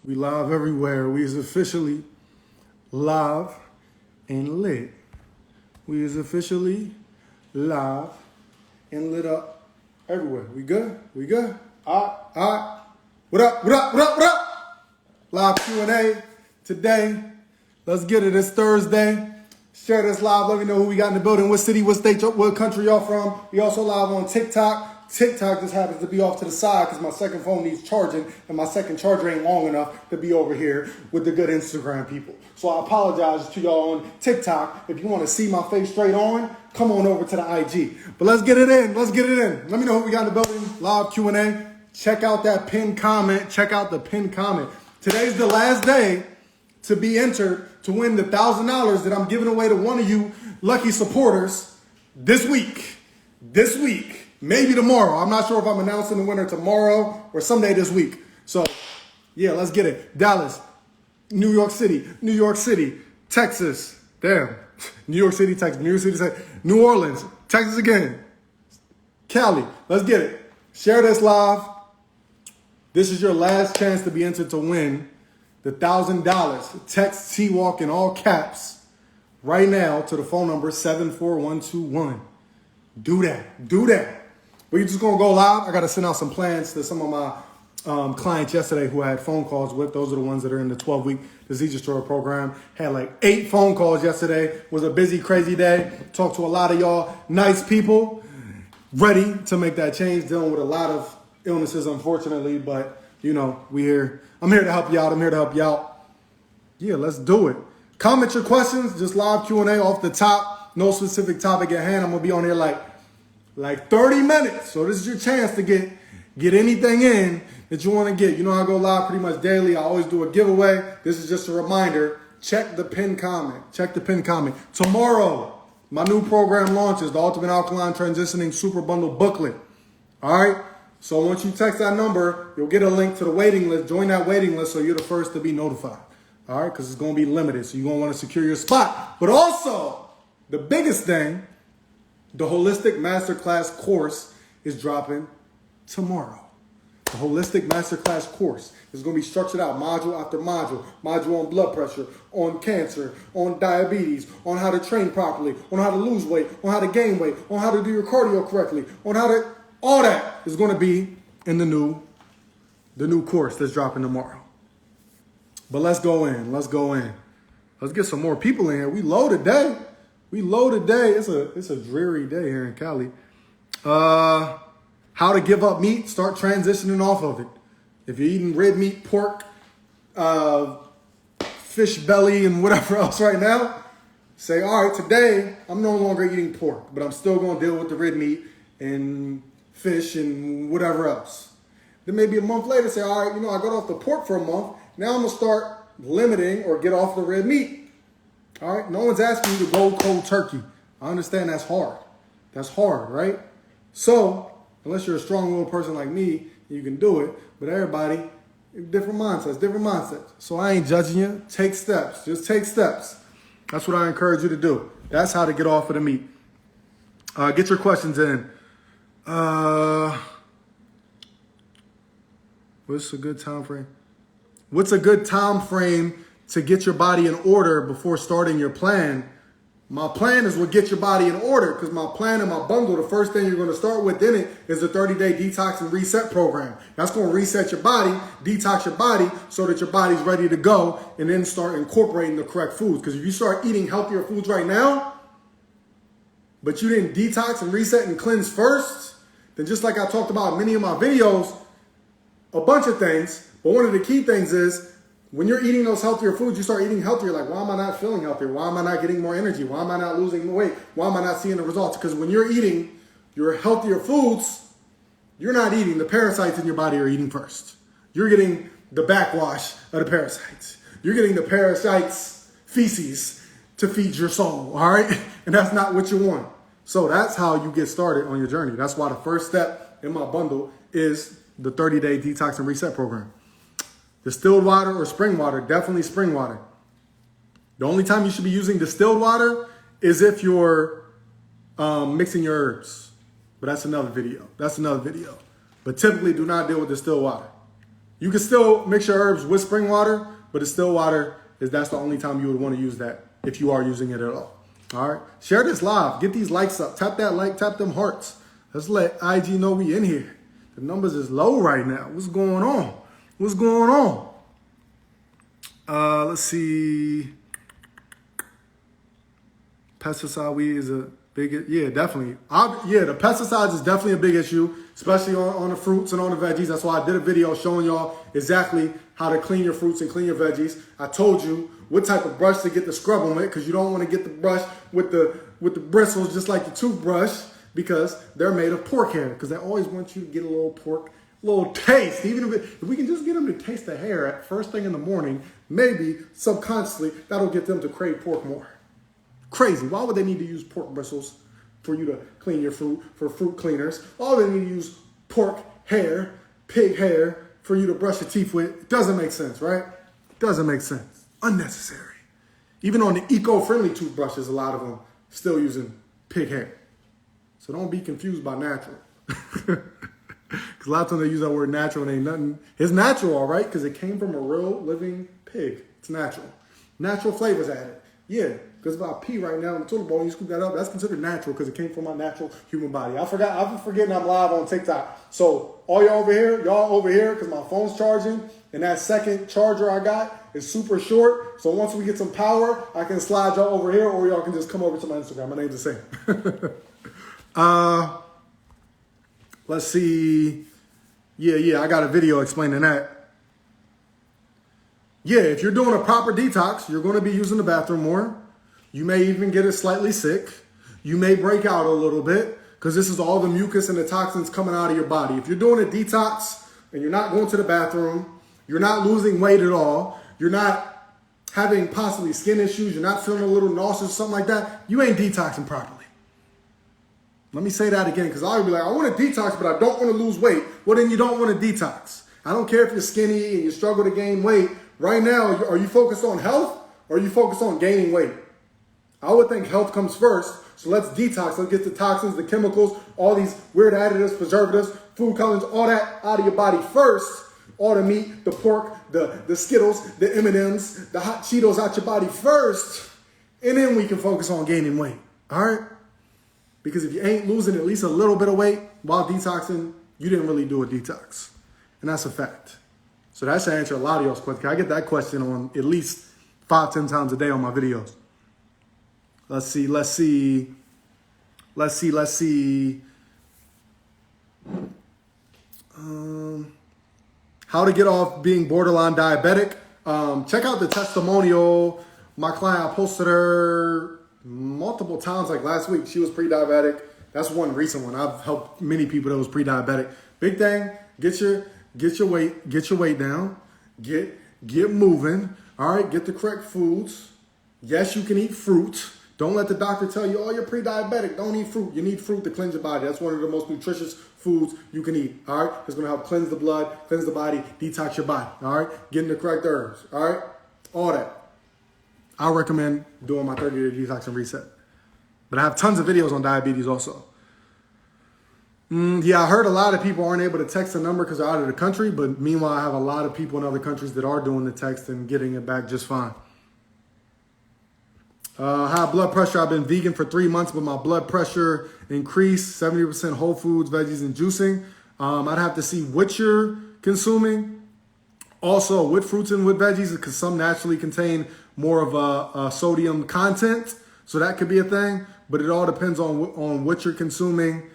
We live everywhere. We is officially live and lit. We is officially live and lit up everywhere. We good? We good? All right. What up? What up? What up? What up? Live Q&A today. Let's get it. It's Thursday. Share this live. Let me know who we got in the building. What city, what state, what country y'all from. We also live on TikTok. TikTok just happens to be off to the side because my second phone needs charging and my second charger ain't long enough to be over here with the good Instagram people. So I apologize to y'all on TikTok. If you want to see my face straight on, come on over to the IG. But let's get it in. Let's get it in. Let me know who we got in the building. Live Q&A. Check out that pinned comment. Check out the pinned comment. Today's the last day to be entered to win the $1,000 that I'm giving away to one of you lucky supporters this week. This week. Maybe tomorrow. I'm not sure if I'm announcing the winner tomorrow or someday this week. So, yeah, let's get it. Dallas, New York City, Texas. Damn. New York City, Texas, New York City, Texas. New Orleans, Texas again. Cali, let's get it. Share this live. This is your last chance to be entered to win the $1,000. Text T-Walk in all caps right now to the phone number 74121. Do that. Do that. We're just going to go live. I got to send out some plans to some of my clients yesterday who I had phone calls with. Those are the ones that are in the 12-week Disease Destroyer program. Had like 8 phone calls yesterday. Was a busy, crazy day. Talked to a lot of y'all nice people. Ready to make that change. Dealing with a lot of illnesses, unfortunately. But, you know, we're here. I'm here to help you out. I'm here to help you out. Yeah, let's do it. Comment your questions. Just live Q&A off the top. No specific topic at hand. I'm going to be on here like 30 minutes. So this is your chance to get anything in that you want to get. You know, I go live pretty much daily. I always do a giveaway. This is just a reminder. Check the pinned comment. Check the pinned comment. Tomorrow, my new program launches, the Ultimate Alkaline Transitioning Super Bundle Booklet. All right? So once you text that number, you'll get a link to the waiting list. Join that waiting list so you're the first to be notified. All right? Because it's going to be limited. So you're going to want to secure your spot. But also, the biggest thing, the Holistic Masterclass course is dropping tomorrow. The Holistic Masterclass course is going to be structured out module after module. Module on blood pressure, on cancer, on diabetes, on how to train properly, on how to lose weight, on how to gain weight, on how to do your cardio correctly, on how to, all that is going to be in the new course that's dropping tomorrow. But let's go in. Let's go in. Let's get some more people in here. We loaded today. We loaded today. It's a dreary day here in Cali. How to give up meat, start transitioning off of it. If you're eating red meat, pork, fish belly, and whatever else right now, say, all right, today I'm no longer eating pork, but I'm still going to deal with the red meat and fish and whatever else. Then maybe a month later, say, all right, you know, I got off the pork for a month. Now I'm going to start limiting or get off the red meat. All right, no one's asking you to go cold turkey. I understand that's hard. That's hard, right? So, unless you're a strong-willed person like me, you can do it. But everybody, different mindsets. So I ain't judging you. Take steps. Just take steps. That's what I encourage you to do. That's how to get off of the meat. Get your questions in. What's a good time frame? What's a good time frame to get your body in order before starting your plan? My plan is what gets your body in order, because my plan and my bundle, the first thing you're going to start with in it is a 30-day detox and reset program. That's going to reset your body, detox your body so that your body's ready to go, and then start incorporating the correct foods. Because if you start eating healthier foods right now, but you didn't detox and reset and cleanse first, then just like I talked about in many of my videos, a bunch of things, but one of the key things is, when you're eating those healthier foods, you start eating healthier. Like, why am I not feeling healthier? Why am I not getting more energy? Why am I not losing weight? Why am I not seeing the results? Because when you're eating your healthier foods, you're not eating. The parasites in your body are eating first. You're getting the backwash of the parasites. You're getting the parasites' feces to feed your soul, all right? And that's not what you want. So that's how you get started on your journey. That's why the first step in my bundle is the 30-day detox and reset program. Distilled water or spring water, definitely spring water. The only time you should be using distilled water is if you're mixing your herbs. But that's another video. But typically do not deal with distilled water. You can still mix your herbs with spring water, but distilled water that's the only time you would want to use that if you are using it at all. All right. Share this live. Get these likes up. Tap that like. Tap them hearts. Let's let IG know we in here. The numbers is low right now. What's going on? What's going on? Let's see. Pesticide weed is a big, yeah, definitely. The pesticides is definitely a big issue, especially on the fruits and on the veggies. That's why I did a video showing y'all exactly how to clean your fruits and clean your veggies. I told you what type of brush to get the scrub on with, because you don't want to get the brush with the bristles just like the toothbrush, because they're made of pork hair, because they always want you to get a little pork, little taste. Even if we can just get them to taste the hair at first thing in the morning, maybe subconsciously that'll get them to crave pork more. Crazy. Why would they need to use pork bristles for you to clean your fruit, for fruit cleaners? Why would they need to use pork hair, pig hair, for you to brush your teeth with? It doesn't make sense, right? It doesn't make sense. Unnecessary. Even on the eco-friendly toothbrushes, a lot of them still using pig hair. So don't be confused by natural. Because a lot of times they use that word natural and ain't nothing. It's natural, all right, because it came from a real living pig. It's natural. Natural flavors added. Yeah, because if I pee right now in the toilet bowl and you scoop that up, that's considered natural because it came from my natural human body. I've been forgetting I'm live on TikTok. So all y'all over here, because my phone's charging, and that second charger I got is super short. So once we get some power, I can slide y'all over here, or y'all can just come over to my Instagram. My name's the same. Let's see. Yeah, I got a video explaining that. Yeah, if you're doing a proper detox, you're going to be using the bathroom more. You may even get it slightly sick. You may break out a little bit because this is all the mucus and the toxins coming out of your body. If you're doing a detox and you're not going to the bathroom, you're not losing weight at all, you're not having possibly skin issues, you're not feeling a little nauseous or something like that, you ain't detoxing properly. Let me say that again, because I would be like, I want to detox, but I don't want to lose weight. Well, then you don't want to detox. I don't care if you're skinny and you struggle to gain weight. Right now, are you focused on health or are you focused on gaining weight? I would think health comes first. So let's detox. Let's get the toxins, the chemicals, all these weird additives, preservatives, food colorants, all that out of your body first. All the meat, the pork, the Skittles, the M&Ms, the hot Cheetos out your body first. And then we can focus on gaining weight. All right? Because if you ain't losing at least a little bit of weight while detoxing, you didn't really do a detox. And that's a fact. So that should answer a lot of y'all's questions. I get that question on at least 5-10 times a day on my videos. Let's see. How to get off being borderline diabetic. Check out the testimonial. My client, I posted her multiple times, like last week. She was pre-diabetic. That's one recent one. I've helped many people that was pre-diabetic. Big thing, get your weight down. Get moving. All right, get the correct foods. Yes, you can eat fruit. Don't let the doctor tell you, oh, you're pre-diabetic. Don't eat fruit. You need fruit to cleanse your body. That's one of the most nutritious foods you can eat. All right, it's going to help cleanse the blood, cleanse the body, detox your body. All right, getting the correct herbs. All right, all that. I recommend doing my 30-day detox and reset. But I have tons of videos on diabetes also. Yeah, I heard a lot of people aren't able to text the number because they're out of the country. But meanwhile, I have a lot of people in other countries that are doing the text and getting it back just fine. High blood pressure. I've been vegan for 3 months, but my blood pressure increased. 70% whole foods, veggies, and juicing. I'd have to see what you're consuming. Also, with fruits and with veggies, because some naturally contain more of a sodium content. So that could be a thing. But it all depends on what you're consuming.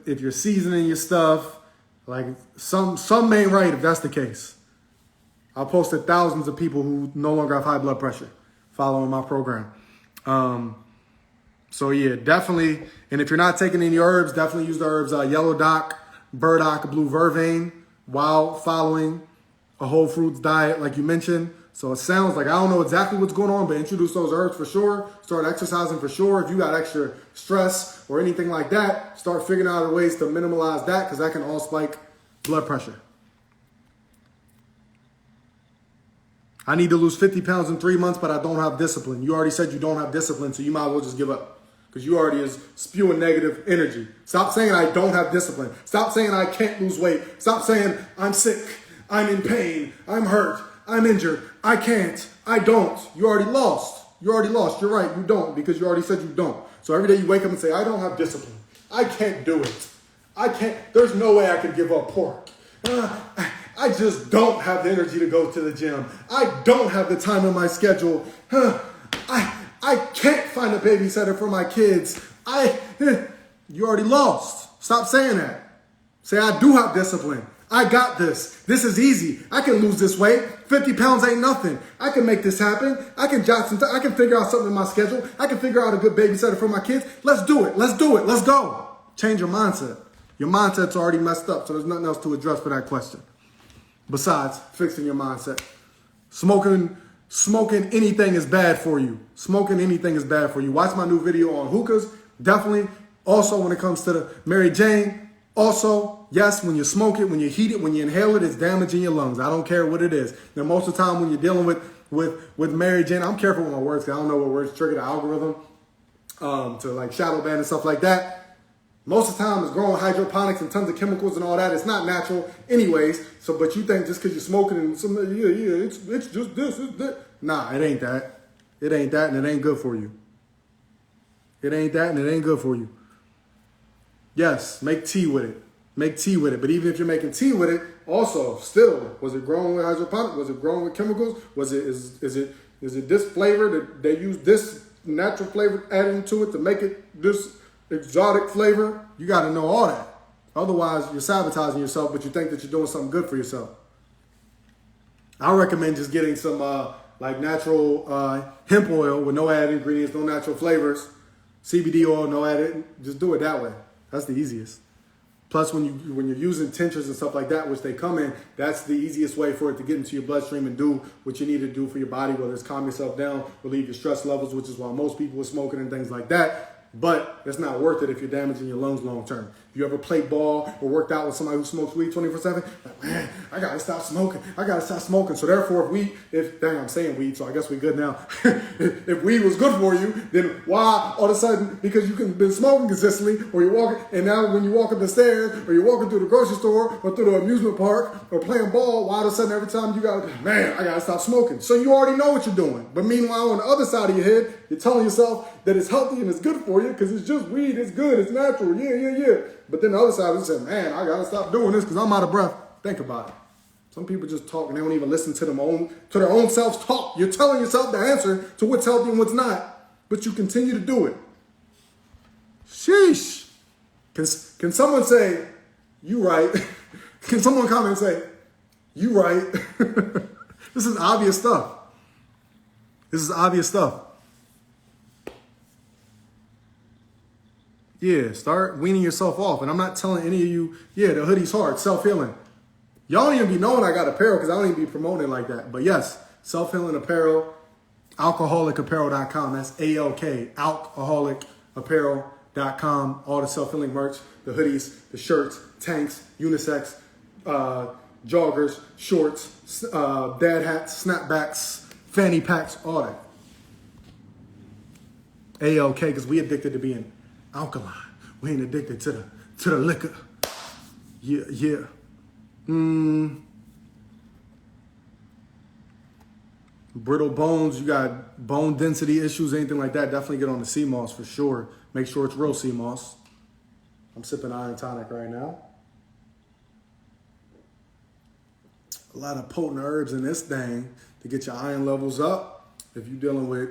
If you're seasoning your stuff, like some ain't right if that's the case. I posted thousands of people who no longer have high blood pressure following my program. So yeah, definitely. And if you're not taking any herbs, definitely use the herbs yellow dock, burdock, blue vervain while following a whole fruits diet like you mentioned. So it sounds like, I don't know exactly what's going on, but introduce those herbs for sure. Start exercising for sure. If you got extra stress or anything like that, start figuring out ways to minimize that, because that can all spike blood pressure. I need to lose 50 pounds in 3 months, but I don't have discipline. You already said you don't have discipline, so you might as well just give up. because you already is spewing negative energy. Stop saying I don't have discipline. Stop saying I can't lose weight. Stop saying I'm sick, I'm in pain, I'm hurt, I'm injured, I can't, I don't. You already lost. You already lost. You're right, you don't, because you already said you don't. So every day you wake up and say, I don't have discipline. I can't do it. I can't, there's no way I can give up pork. I just don't have the energy to go to the gym. I don't have the time in my schedule. I can't find a babysitter for my kids. You already lost. Stop saying that. Say, I do have discipline. I got this. This is easy. I can lose this weight. 50 pounds ain't nothing. I can make this happen. I can jot some time. I can figure out something in my schedule. I can figure out a good babysitter for my kids. Let's do it. Let's do it. Let's go. Change your mindset. Your mindset's already messed up, so there's nothing else to address for that question. Besides fixing your mindset. Smoking anything is bad for you. Smoking anything is bad for you. Watch my new video on hookahs. Definitely. Also, when it comes to the Mary Jane, also, yes, when you smoke it, when you heat it, when you inhale it, it's damaging your lungs. I don't care what it is. Now, most of the time when you're dealing with Mary Jane, I'm careful with my words because I don't know what words trigger the algorithm to like shadow ban and stuff like that. Most of the time it's growing hydroponics and tons of chemicals and all that. It's not natural anyways. So, but you think just because you're smoking and something, it's just this, it's that. Nah, it ain't that. It ain't that, and it ain't good for you. It ain't that, and it ain't good for you. Yes, make tea with it. Make tea with it. But even if you're making tea with it, also, still, was it grown with hydroponics? Was it grown with chemicals? Is it this flavor that they use this natural flavor added into it to make it this exotic flavor? You got to know all that. Otherwise, you're sabotaging yourself, but you think that you're doing something good for yourself. I recommend just getting some like natural hemp oil with no added ingredients, no natural flavors, CBD oil, no added. Just do it that way. That's the easiest. Plus, when you're using tinctures and stuff like that, which they come in, that's the easiest way for it to get into your bloodstream and do what you need to do for your body, whether it's calm yourself down, relieve your stress levels, which is why most people are smoking and things like that. But it's not worth it if you're damaging your lungs long term. If you ever played ball or worked out with somebody who smokes weed 24/7, like, man, I gotta stop smoking. I gotta stop smoking. So therefore, I'm saying weed, so I guess we good now. If weed was good for you, then why all of a sudden, because you been smoking consistently, or you're walking, and now when you walk up the stairs, or you're walking through the grocery store, or through the amusement park, or playing ball, why all of a sudden every time you gotta, man, I gotta stop smoking. So you already know what you're doing. But meanwhile, on the other side of your head, you're telling yourself that it's healthy and it's good for you because it's just weed, it's good, it's natural, yeah. But then the other side is saying, man, I gotta stop doing this because I'm out of breath. Think about it. Some people just talk and they don't even listen to their own selves talk. You're telling yourself the answer to what's healthy and what's not, but you continue to do it. Sheesh. Can someone say, you right? Can someone comment and say, you right? This is obvious stuff. This is obvious stuff. Yeah, start weaning yourself off. And I'm not telling any of you, the hoodie's hard, self-healing. Y'all don't even be knowing I got apparel because I don't even be promoting it like that. But yes, self-healing apparel, alcoholicapparel.com. That's A-L-K, alcoholicapparel.com. All the self-healing merch, the hoodies, the shirts, tanks, unisex, joggers, shorts, dad hats, snapbacks, fanny packs, all that. A-L-K, because we addicted to being alkaline. We ain't addicted to the liquor. Yeah. Brittle bones, you got bone density issues, anything like that, definitely get on the seamoss for sure. Make sure it's real seamoss. I'm sipping iron tonic right now. A lot of potent herbs in this thing to get your iron levels up. If you're dealing with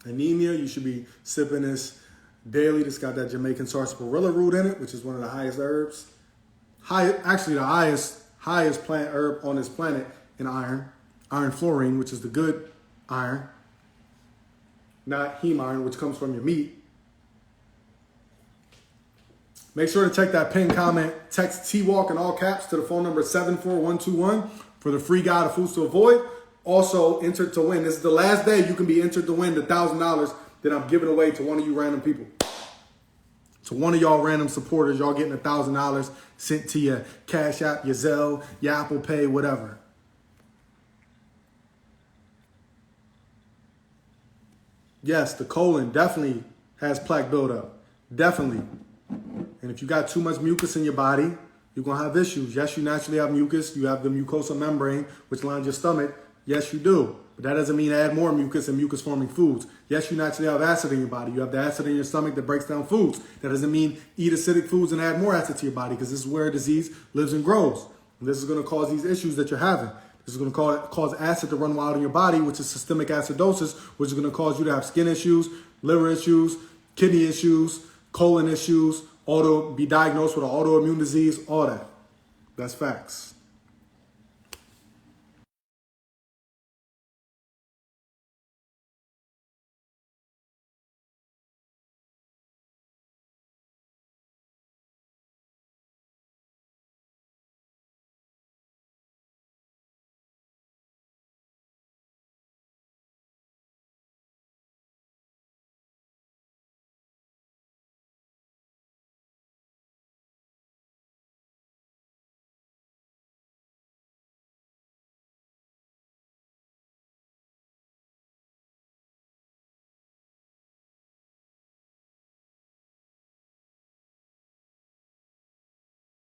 anemia, you should be sipping this daily. This got that Jamaican sarsaparilla root in it, which is one of the highest herbs. Actually, the highest plant herb on this planet in iron. Iron fluorine, which is the good iron. Not heme iron, which comes from your meat. Make sure to check that pin comment. Text T-Walk in all caps to the phone number 74121 for the free guide of foods to avoid. Also, entered to win. This is the last day you can be entered to win the $1,000 that I'm giving away to one of you random people. So one of y'all random supporters, y'all getting $1,000 sent to your Cash App, your Zelle, your Apple Pay, whatever. Yes, the colon, definitely has plaque buildup. Definitely. And if you got too much mucus in your body, you're going to have issues. Yes, you naturally have mucus. You have the mucosal membrane, which lines your stomach. Yes, you do. But that doesn't mean add more mucus and mucus-forming foods. Yes, you naturally have acid in your body. You have the acid in your stomach that breaks down foods. That doesn't mean eat acidic foods and add more acid to your body, because this is where disease lives and grows. And this is going to cause these issues that you're having. This is going to cause acid to run wild in your body, which is systemic acidosis, which is going to cause you to have skin issues, liver issues, kidney issues, colon issues, be diagnosed with an autoimmune disease, all that. That's facts.